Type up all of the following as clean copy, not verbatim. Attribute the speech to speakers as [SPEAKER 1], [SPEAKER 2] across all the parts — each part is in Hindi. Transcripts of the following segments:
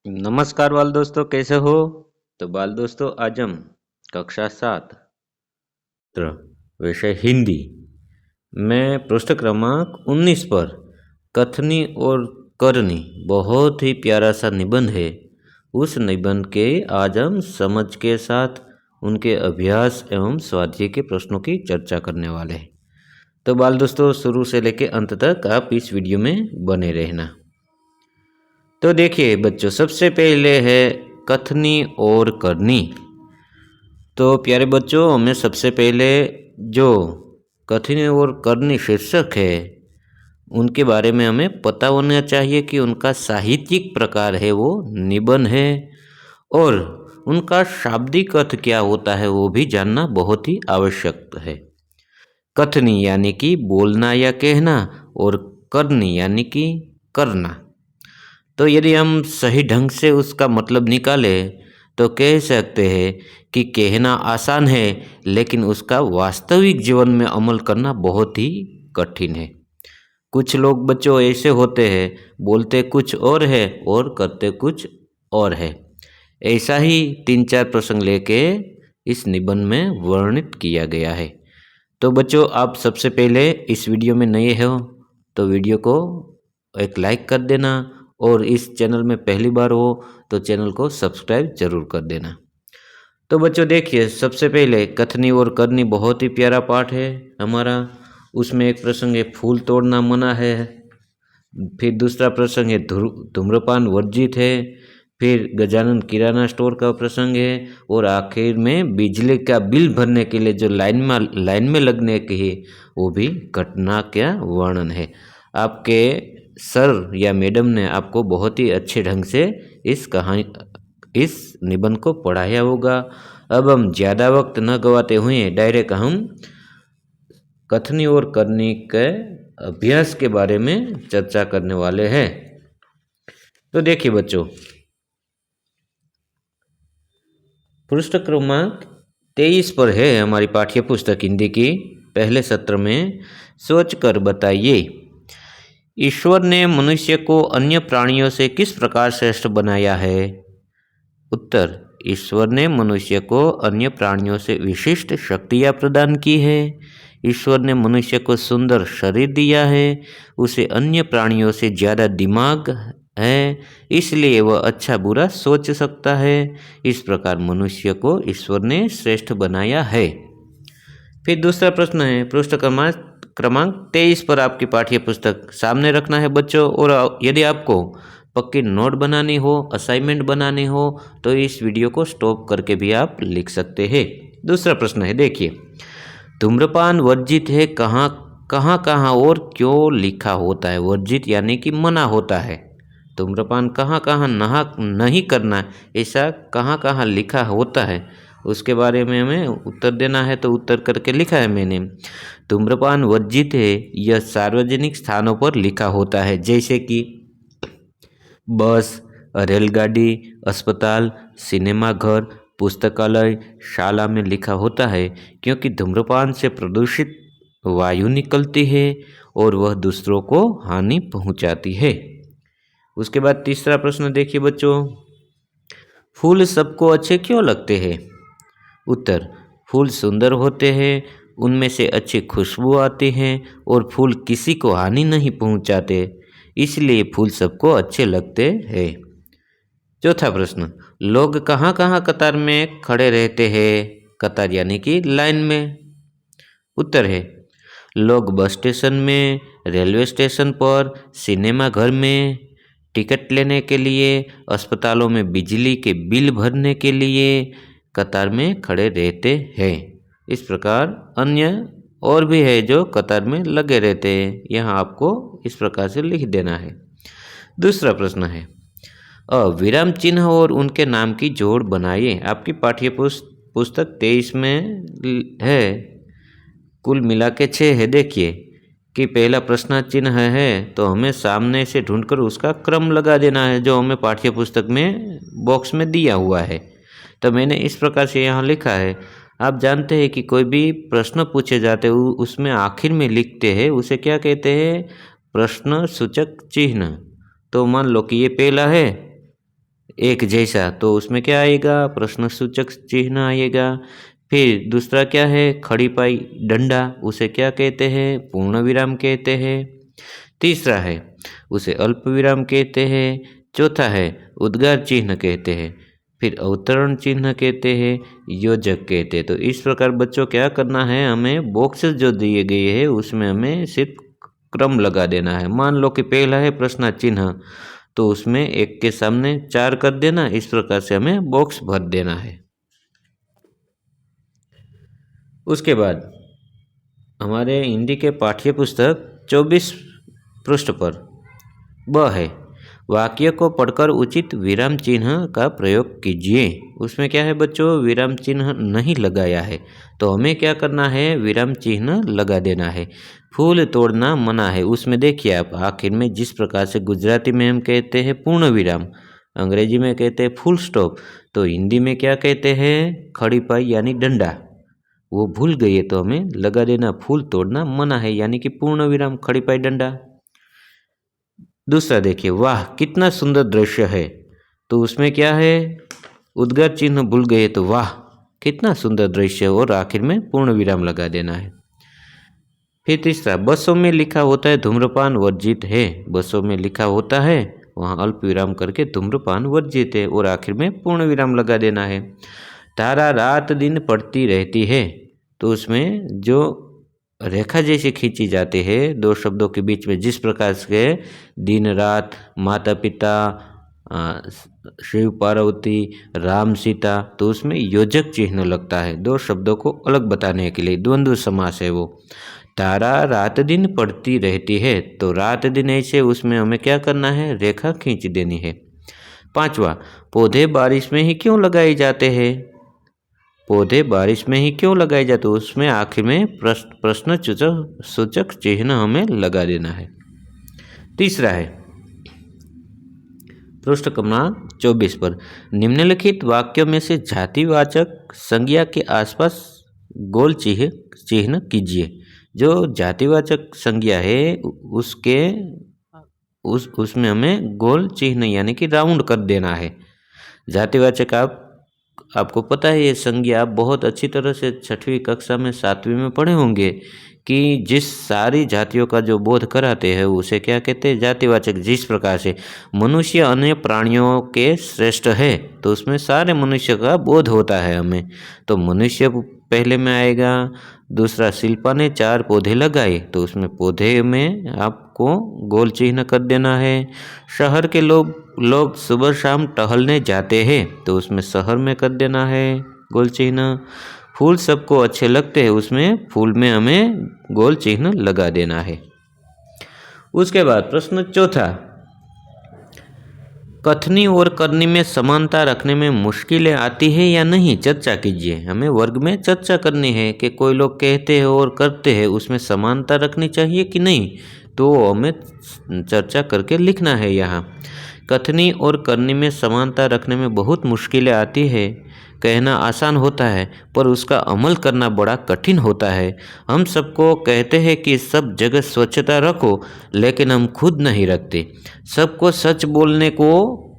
[SPEAKER 1] नमस्कार बाल दोस्तों, कैसे हो? तो बाल दोस्तों, आज हम कक्षा 7 विषय हिंदी में पृष्ठ क्रमांक 19 पर कथनी और करनी बहुत ही प्यारा सा निबंध है। उस निबंध के आज हम समझ के साथ उनके अभ्यास एवं स्वाध्याय के प्रश्नों की चर्चा करने वाले हैं। तो बाल दोस्तों, शुरू से लेकर अंत तक आप इस वीडियो में बने रहना। तो देखिए बच्चों, सबसे पहले है कथनी और करनी। तो प्यारे बच्चों, हमें सबसे पहले जो कथनी और करनी शीर्षक है उनके बारे में हमें पता होना चाहिए कि उनका साहित्यिक प्रकार है वो निबंध है, और उनका शाब्दिक अर्थ क्या होता है वो भी जानना बहुत ही आवश्यक है। कथनी यानी कि बोलना या कहना, और करनी यानी कि करना। तो यदि हम सही ढंग से उसका मतलब निकालें तो कह सकते हैं कि कहना आसान है, लेकिन उसका वास्तविक जीवन में अमल करना बहुत ही कठिन है। कुछ लोग बच्चों ऐसे होते हैं, बोलते कुछ और है और करते कुछ और है। ऐसा ही 3-4 प्रसंग लेके इस निबंध में वर्णित किया गया है। तो बच्चों, आप सबसे पहले इस वीडियो में नए हो तो वीडियो को एक लाइक कर देना, और इस चैनल में पहली बार हो तो चैनल को सब्सक्राइब जरूर कर देना। तो बच्चों देखिए, सबसे पहले कथनी और करनी बहुत ही प्यारा पाठ है हमारा। उसमें एक प्रसंग है फूल तोड़ना मना है, फिर दूसरा प्रसंग है धूम्रपान वर्जित है, फिर गजानन किराना स्टोर का प्रसंग है, और आखिर में बिजली का बिल भरने के लिए जो लाइन में लगने की है वो भी घटना का वर्णन है। आपके सर या मैडम ने आपको बहुत ही अच्छे ढंग से इस निबंध को पढ़ाया होगा। अब हम ज़्यादा वक्त न गवाते हुए डायरेक्ट हम कथनी और करनी के अभ्यास के बारे में चर्चा करने वाले हैं। तो देखिए बच्चों, पृष्ठ क्रमांक 23 पर है हमारी पाठ्य पुस्तक हिंदी की पहले सत्र में। सोच कर बताइए, ईश्वर ने मनुष्य को अन्य प्राणियों से किस प्रकार श्रेष्ठ बनाया है? उत्तर, ईश्वर ने मनुष्य को अन्य प्राणियों से विशिष्ट शक्तियाँ प्रदान की है। ईश्वर ने मनुष्य को सुंदर शरीर दिया है, उसे अन्य प्राणियों से ज़्यादा दिमाग है, इसलिए वह अच्छा बुरा सोच सकता है। इस प्रकार मनुष्य को ईश्वर ने श्रेष्ठ बनाया है। फिर दूसरा प्रश्न है पृष्ठ क्रमांक 23 पर आपकी पाठ्य पुस्तक सामने रखना है बच्चों, और यदि आपको पक्की नोट बनानी हो, असाइनमेंट बनानी हो, तो इस वीडियो को स्टॉप करके भी आप लिख सकते हैं। दूसरा प्रश्न है, देखिए, धूम्रपान वर्जित है कहाँ कहाँ और क्यों लिखा होता है? वर्जित यानी कि मना होता है। धूम्रपान कहाँ कहाँ नहीं करना, ऐसा कहाँ लिखा होता है, उसके बारे में हमें उत्तर देना है। तो उत्तर करके लिखा है मैंने, धूम्रपान वर्जित है यह सार्वजनिक स्थानों पर लिखा होता है, जैसे कि बस, रेलगाड़ी, अस्पताल, सिनेमा घर, पुस्तकालय, शाला में लिखा होता है, क्योंकि धूम्रपान से प्रदूषित वायु निकलती है और वह दूसरों को हानि पहुंचाती है। उसके बाद तीसरा प्रश्न देखिए बच्चों, फूल सबको अच्छे क्यों लगते हैं? उत्तर, फूल सुंदर होते हैं, उनमें से अच्छी खुशबू आती है, और फूल किसी को हानि नहीं पहुंचाते, इसलिए फूल सबको अच्छे लगते हैं। चौथा प्रश्न, लोग कहाँ कहाँ कतार में खड़े रहते हैं? कतार यानी कि लाइन में। उत्तर है, लोग बस स्टेशन में, रेलवे स्टेशन पर, सिनेमा घर में टिकट लेने के लिए, अस्पतालों में बिजली के बिल भरने के लिए कतार में खड़े रहते हैं। इस प्रकार अन्य और भी है जो कतार में लगे रहते हैं, यहाँ आपको इस प्रकार से लिख देना है। दूसरा प्रश्न है, विराम चिन्ह और उनके नाम की जोड़ बनाइए। आपकी पाठ्य पुस्तक 23 में है, कुल मिला के 6 है। देखिए कि पहला प्रश्न चिन्ह है तो हमें सामने से ढूंढकर उसका क्रम लगा देना है, जो हमें पाठ्य पुस्तक में बॉक्स में दिया हुआ है। तो मैंने इस प्रकार से यहाँ लिखा है। आप जानते हैं कि कोई भी प्रश्न पूछे जाते हैं उसमें आखिर में लिखते हैं, उसे क्या कहते हैं? प्रश्न सूचक चिन्ह। तो मान लो कि ये पहला है, एक जैसा, तो उसमें क्या आएगा? प्रश्न सूचक चिन्ह आएगा। फिर दूसरा क्या है? खड़ी पाई डंडा, उसे क्या कहते हैं? पूर्ण विराम कहते हैं। तीसरा है उसे अल्प विराम कहते हैं। चौथा है उद्गार चिन्ह कहते हैं। फिर अवतरण चिन्ह कहते हैं, योजक कहते हैं। तो इस प्रकार बच्चों क्या करना है, हमें बॉक्सेस जो दिए गए हैं उसमें हमें सिर्फ क्रम लगा देना है। मान लो कि पहला है प्रश्न चिन्ह, तो उसमें एक के सामने 4 कर देना। इस प्रकार से हमें बॉक्स भर देना है। उसके बाद हमारे हिंदी के पाठ्य पुस्तक 24 पृष्ठ पर ब है, वाक्य को पढ़कर उचित विराम चिन्ह का प्रयोग कीजिए। उसमें क्या है बच्चों? विराम चिन्ह नहीं लगाया है, तो हमें क्या करना है? विराम चिन्ह लगा देना है। फूल तोड़ना मना है, उसमें देखिए आप आखिर में जिस प्रकार से गुजराती में हम कहते हैं पूर्ण विराम, अंग्रेजी में कहते हैं फुल स्टॉप, तो हिंदी में क्या कहते हैं? खड़ी पाई यानी डंडा। वो भूल गए तो हमें लगा देना, फूल तोड़ना मना है यानी कि पूर्ण विराम खड़ी पाई डंडा। दूसरा देखिए, वाह कितना सुंदर दृश्य है, तो उसमें क्या है? उद्गार चिन्ह भूल गए तो वाह कितना सुंदर दृश्य, और आखिर में पूर्ण विराम लगा देना है। फिर तीसरा, बसों में लिखा होता है धूम्रपान वर्जित है, बसों में लिखा होता है वहाँ अल्प विराम करके धूम्रपान वर्जित है, और आखिर में पूर्ण विराम लगा देना है। तारा रात दिन पड़ती रहती है, तो उसमें जो रेखा जैसी खींची जाती है दो शब्दों के बीच में, जिस प्रकार से दिन रात, माता पिता, शिव पार्वती, राम सीता, तो उसमें योजक चिन्ह लगता है दो शब्दों को अलग बताने के लिए। द्वंद्व समास है वो। तारा रात दिन पड़ती रहती है, तो रात दिन ऐसे उसमें हमें क्या करना है? रेखा खींच देनी है। पांचवा, पौधे बारिश में ही क्यों लगाए जाते हैं? पौधे बारिश में ही क्यों लगाए जाते हैं? उसमें आखिर में प्रश्न सूचक चिन्ह हमें लगा देना है। तीसरा है पृष्ठ क्रमांक 24 पर, निम्नलिखित वाक्यों में से जातिवाचक संज्ञा के आसपास गोल चिन्ह कीजिए। जो जातिवाचक संज्ञा है उसमें हमें गोल चिन्ह यानी कि राउंड कर देना है। जातिवाचक आपको पता है, ये संज्ञा आप बहुत अच्छी तरह से 6वीं कक्षा में 7वीं में पढ़े होंगे कि जिस सारी जातियों का जो बोध कराते हैं उसे क्या कहते हैं? जातिवाचक। जिस प्रकार से मनुष्य अन्य प्राणियों के श्रेष्ठ है, तो उसमें सारे मनुष्य का बोध होता है हमें, तो मनुष्य पहले में आएगा। दूसरा, शिल्पा ने 4 पौधे लगाए, तो उसमें पौधे में आपको गोल चिन्ह कर देना है। शहर के लोग सुबह शाम टहलने जाते हैं, तो उसमें शहर में कर देना है गोल चिन्ह। फूल सबको अच्छे लगते हैं, उसमें फूल में हमें गोल चिन्ह लगा देना है। उसके बाद प्रश्न चौथा, कथनी और करनी में समानता रखने में मुश्किलें आती है या नहीं? चर्चा कीजिए। हमें वर्ग में चर्चा करनी है कि कोई लोग कहते हैं और करते हैं, उसमें समानता रखनी चाहिए कि नहीं, तो हमें चर्चा करके लिखना है यहाँ। कथनी और करनी में समानता रखने में बहुत मुश्किलें आती है। कहना आसान होता है पर उसका अमल करना बड़ा कठिन होता है। हम सबको कहते हैं कि सब जगह स्वच्छता रखो, लेकिन हम खुद नहीं रखते। सबको सच बोलने को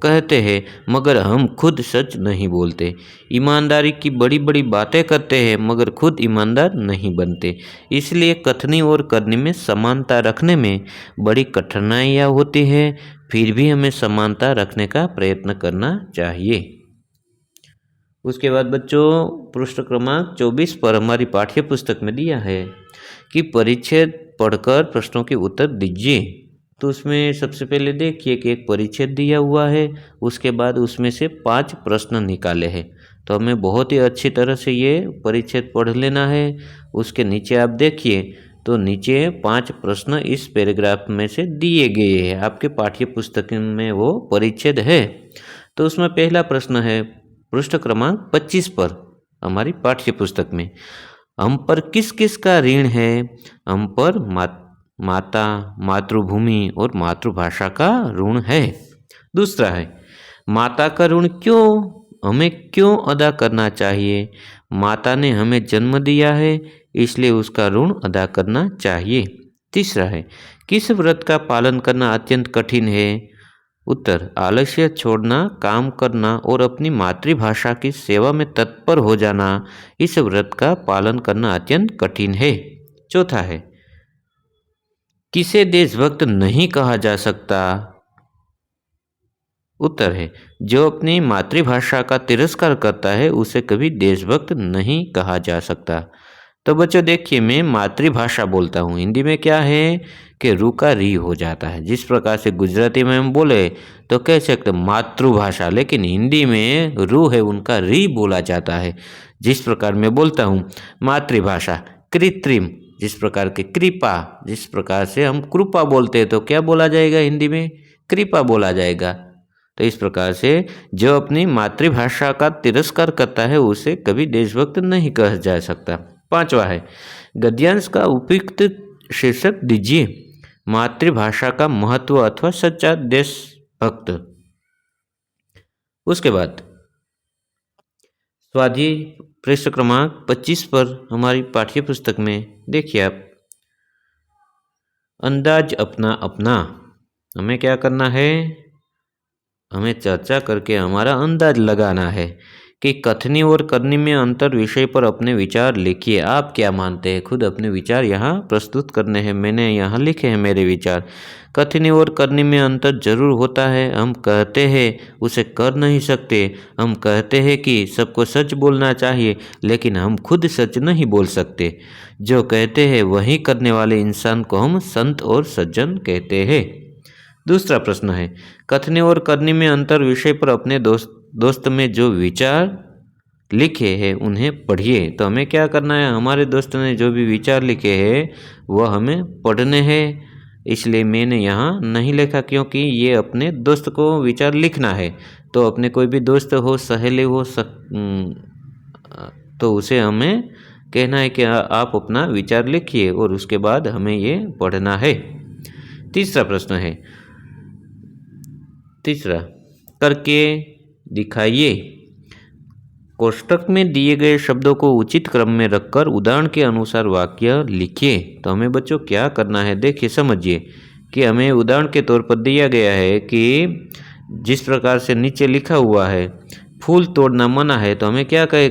[SPEAKER 1] कहते हैं, मगर हम खुद सच नहीं बोलते। ईमानदारी की बड़ी बड़ी बातें करते हैं, मगर खुद ईमानदार नहीं बनते। इसलिए कथनी और करनी में समानता रखने में बड़ी कठिनाइयाँ होती है, फिर भी हमें समानता रखने का प्रयत्न करना चाहिए। उसके बाद बच्चों पृष्ठ क्रमांक 24 पर हमारी पाठ्य पुस्तक में दिया है कि परिच्छेद पढ़कर प्रश्नों के उत्तर दीजिए। तो उसमें सबसे पहले देखिए कि एक परिच्छेद दिया हुआ है, उसके बाद उसमें से 5 प्रश्न निकाले हैं। तो हमें बहुत ही अच्छी तरह से ये परिच्छेद पढ़ लेना है। उसके नीचे आप देखिए तो नीचे 5 प्रश्न इस पैराग्राफ में से दिए गए हैं, आपके पाठ्य पुस्तक में वो परिच्छेद है। तो उसमें पहला प्रश्न है पृष्ठ क्रमांक 25 पर हमारी पाठ्य पुस्तक में, हम पर किस किस का ऋण है? हम पर माता, मातृभूमि और मातृभाषा का ऋण है। दूसरा है, माता का ऋण हमें क्यों अदा करना चाहिए? माता ने हमें जन्म दिया है, इसलिए उसका ऋण अदा करना चाहिए। तीसरा है, किस व्रत का पालन करना अत्यंत कठिन है? उत्तर, आलस्य छोड़ना, काम करना और अपनी मातृभाषा की सेवा में तत्पर हो जाना, इस व्रत का पालन करना अत्यंत कठिन है। चौथा है, किसे देशभक्त नहीं कहा जा सकता? उत्तर है, जो अपनी मातृभाषा का तिरस्कार करता है उसे कभी देशभक्त नहीं कहा जा सकता। तो बच्चों देखिए, मैं मातृभाषा बोलता हूँ, हिंदी में क्या है कि रू का री हो जाता है। जिस प्रकार से गुजराती में हम बोले तो कह सकते मातृभाषा, लेकिन हिंदी में रू है उनका री बोला जाता है। जिस प्रकार मैं बोलता हूँ मातृभाषा, कृत्रिम, जिस प्रकार के कृपा, जिस प्रकार से हम कृपा बोलते हैं तो क्या बोला जाएगा हिंदी में? कृपा बोला जाएगा। तो इस प्रकार से जो अपनी मातृभाषा का तिरस्कार करता है उसे कभी देशभक्त नहीं कहा जा सकता। पांचवा है, गद्यांश का उपयुक्त शीर्षक दीजिए। मातृभाषा का महत्व अथवा सच्चा देशभक्त। उसके बाद स्वाध्याय पृष्ठ क्रमांक 25 पर हमारी पाठ्य पुस्तक में देखिए आप, अंदाज अपना अपना। हमें क्या करना है? हमें चर्चा करके हमारा अंदाज लगाना है कि कथनी और करनी में अंतर विषय पर अपने विचार लिखिए। आप क्या मानते हैं? खुद अपने विचार यहाँ प्रस्तुत करने हैं। मैंने यहाँ लिखे हैं मेरे विचार। कथनी और करनी में अंतर जरूर होता है। हम कहते हैं उसे कर नहीं सकते। हम कहते हैं कि सबको सच बोलना चाहिए, लेकिन हम खुद सच नहीं बोल सकते। जो कहते हैं वही करने वाले इंसान को हम संत और सज्जन कहते हैं। दूसरा प्रश्न है, कथनी और करनी में अंतर विषय पर अपने दोस्त में जो विचार लिखे हैं उन्हें पढ़िए। तो हमें क्या करना है? हमारे दोस्त ने जो भी विचार लिखे हैं वह हमें पढ़ने हैं। इसलिए मैंने यहाँ नहीं लिखा, क्योंकि ये अपने दोस्त को विचार लिखना है। तो अपने कोई भी दोस्त हो, सहेली हो, तो उसे हमें कहना है कि आप अपना विचार लिखिए और उसके बाद हमें ये पढ़ना है। तीसरा प्रश्न है, करके दिखाइए। कोष्टक में दिए गए शब्दों को उचित क्रम में रखकर उदाहरण के अनुसार वाक्य लिखिए। तो हमें बच्चों क्या करना है? देखिए, समझिए कि हमें उदाहरण के तौर पर दिया गया है कि जिस प्रकार से नीचे लिखा हुआ है फूल तोड़ना मना है। तो हमें क्या कहे?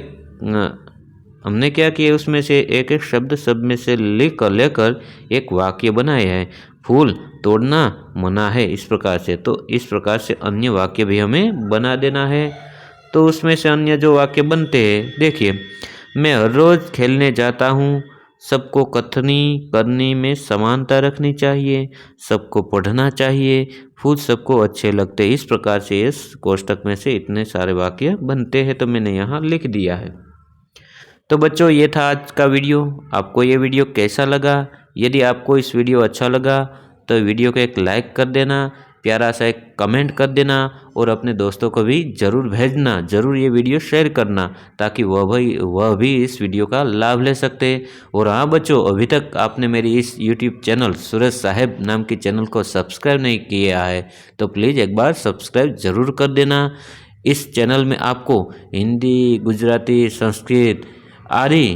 [SPEAKER 1] हमने क्या किया, उसमें से एक एक शब्द सब में से लेकर एक वाक्य बनाया है। फूल तोड़ना मना है, इस प्रकार से। तो इस प्रकार से अन्य वाक्य भी हमें बना देना है। तो उसमें से अन्य जो वाक्य बनते हैं, देखिए, मैं हर रोज़ खेलने जाता हूँ। सबको कथनी करनी में समानता रखनी चाहिए। सबको पढ़ना चाहिए। फूल सबको अच्छे लगते हैं। इस प्रकार से इस कोष्टक में से इतने सारे वाक्य बनते हैं। तो मैंने यहाँ लिख दिया है। तो बच्चों, ये था आज का वीडियो। आपको ये वीडियो कैसा लगा? यदि आपको इस वीडियो अच्छा लगा तो वीडियो को एक लाइक कर देना, प्यारा सा एक कमेंट कर देना और अपने दोस्तों को भी ज़रूर भेजना। ज़रूर ये वीडियो शेयर करना ताकि वह भी इस वीडियो का लाभ ले सकते। और हाँ बच्चों, अभी तक आपने मेरी इस यूट्यूब चैनल सूरज साहेब नाम के चैनल को सब्सक्राइब नहीं किया है तो प्लीज़ एक बार सब्सक्राइब ज़रूर कर देना। इस चैनल में आपको हिंदी, गुजराती, संस्कृत आदि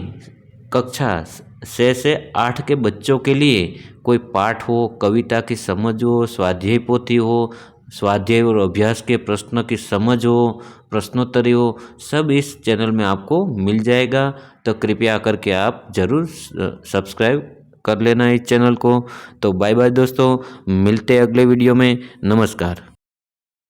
[SPEAKER 1] कक्षा 6 से 8 के बच्चों के लिए कोई पाठ हो, कविता की समझ हो, स्वाध्याय पोथी हो, स्वाध्याय और अभ्यास के प्रश्न की समझ हो, प्रश्नोत्तरी हो, सब इस चैनल में आपको मिल जाएगा। तो कृपया करके आप ज़रूर सब्सक्राइब कर लेना इस चैनल को। तो बाय बाय दोस्तों, मिलते हैं अगले वीडियो में। नमस्कार।